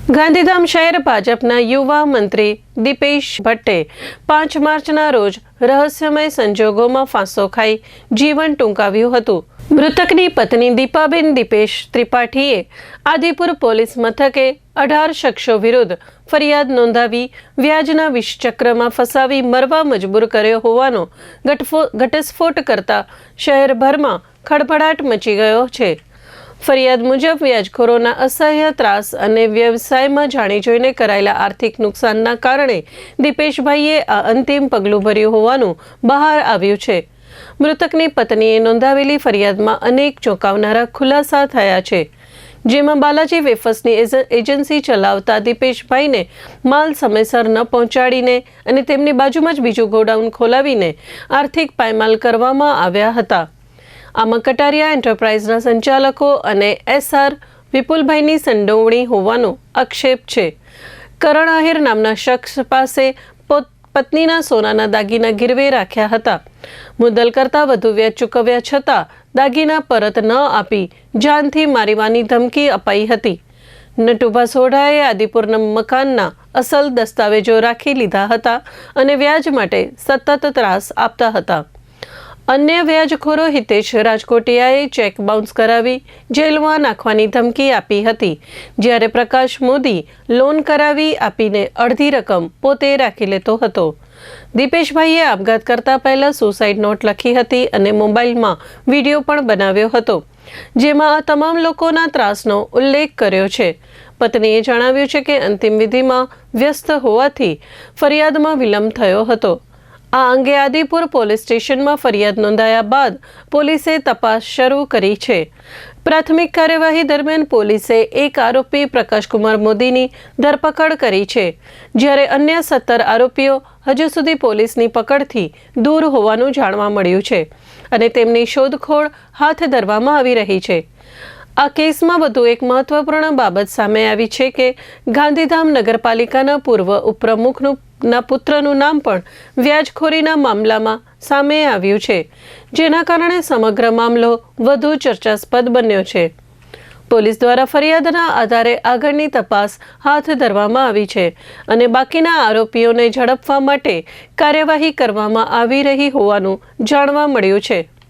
ગાંધીધામ શહેર ભાજપના યુવા મંત્રી દીપેશ ભટ્ટે 5 માર્ચના રોજ રહસ્યમય સંજોગોમાં ફાંસો ખાઈ જીવન ટૂંકાવ્યું હતું। મૃતકની પત્ની દીપાબેન દીપેશ ત્રિપાઠીએ આદિપુર પોલીસ મથકે 18 શખ્સો વિરુદ્ધ ફરિયાદ નોંધાવી વ્યાજના વિષચક્રમાં ફસાવી મરવા મજબૂર કર્યો હોવાનો ઘટસ્ફોટ કરતા શહેરભરમાં ખળભળાટ મચી ગયો છે। ફરિયાદ મુજબ વ્યાજખોરોના અસહ્ય ત્રાસ અને વ્યવસાયમાં જાણી જોઈને કરાયેલા આર્થિક નુકસાનના કારણે દીપેશભાઈએ આ અંતિમ પગલું ભર્યું હોવાનું બહાર આવ્યું છે। મૃતકની પત્નીએ નોંધાવેલી ફરિયાદમાં અનેક ચોંકાવનારા ખુલાસા થયા છે, જેમાં બાલાજી વેફર્સની એજન્સી ચલાવતા દીપેશભાઈને માલ સમયસર ન પહોંચાડીને અને તેમની બાજુમાં જ બીજું ગોડાઉન ખોલાવીને આર્થિક પાયમાલ કરવામાં આવ્યા હતા। આમાં કટારિયા એન્ટરપ્રાઇઝના સંચાલકો અને એસઆર વિપુલભાઈની સંડોવણી હોવાનો આક્ષેપ છે। કરણ આહિર નામના શખ્સ પાસે પત્નીના સોનાના દાગીના ગીરવે રાખ્યા હતા। મુદ્દલ કરતાં વધુ વ્યાજ ચૂકવ્યા છતાં દાગીના પરત ન આપી જાનથી મારવાની ધમકી અપાઈ હતી। નટુભા સોઢાએ આદિપુરના મકાનના અસલ દસ્તાવેજો રાખી લીધા હતા અને વ્યાજ માટે સતત ત્રાસ આપતા હતા। અન્ય વ્યાજખોરો હિતેશ રાજકોટિયાએ ચેક બાઉન્સ કરાવી જેલમાં નાખવાની ધમકી આપી હતી, જ્યારે પ્રકાશ મોદી લોન કરાવી આપીને અડધી રકમ પોતે રાખી લેતો હતો। દીપેશભાઈએ આપઘાત કરતા પહેલા સુસાઇડ નોટ લખી હતી અને મોબાઈલમાં વિડીયો પણ બનાવ્યો હતો, જેમાં આ તમામ લોકોના ત્રાસનો ઉલ્લેખ કર્યો છે। પત્નીએ જણાવ્યું છે કે અંતિમ વિધિમાં વ્યસ્ત હોવાથી ફરિયાદમાં વિલંબ થયો હતો। આ અંગે આદિપુર પોલીસ સ્ટેશનમાં ફરિયાદ નોંધાયા બાદ પોલીસે તપાસ શરૂ કરી છે। પ્રાથમિક કાર્યવાહી દરમિયાન પોલીસે એક આરોપી પ્રકાશકુમાર મોદીની ધરપકડ કરી છે, જ્યારે અન્ય 17 આરોપીઓ હજુ સુધી પોલીસની પકડથી દૂર હોવાનું જાણવા મળ્યું છે અને તેમની શોધખોળ હાથ ધરવામાં આવી રહી છે। આ કેસમાં વધુ એક મહત્વપૂર્ણ બાબત સામે આવી છે કે ગાંધીધામ નગરપાલિકાના પૂર્વ ઉપપ્રમુખના પુત્રનું નામ પણ વ્યાજખોરીના મામલામાં સામે આવ્યું છે, જેના કારણે સમગ્ર મામલો વધુ ચર્ચાસ્પદ બન્યો છે। પોલીસ દ્વારા ફરિયાદના આધારે આગળની તપાસ હાથ ધરવામાં આવી છે અને બાકીના આરોપીઓને ઝડપવા માટે કાર્યવાહી કરવામાં આવી રહી હોવાનું જાણવા મળ્યું છે।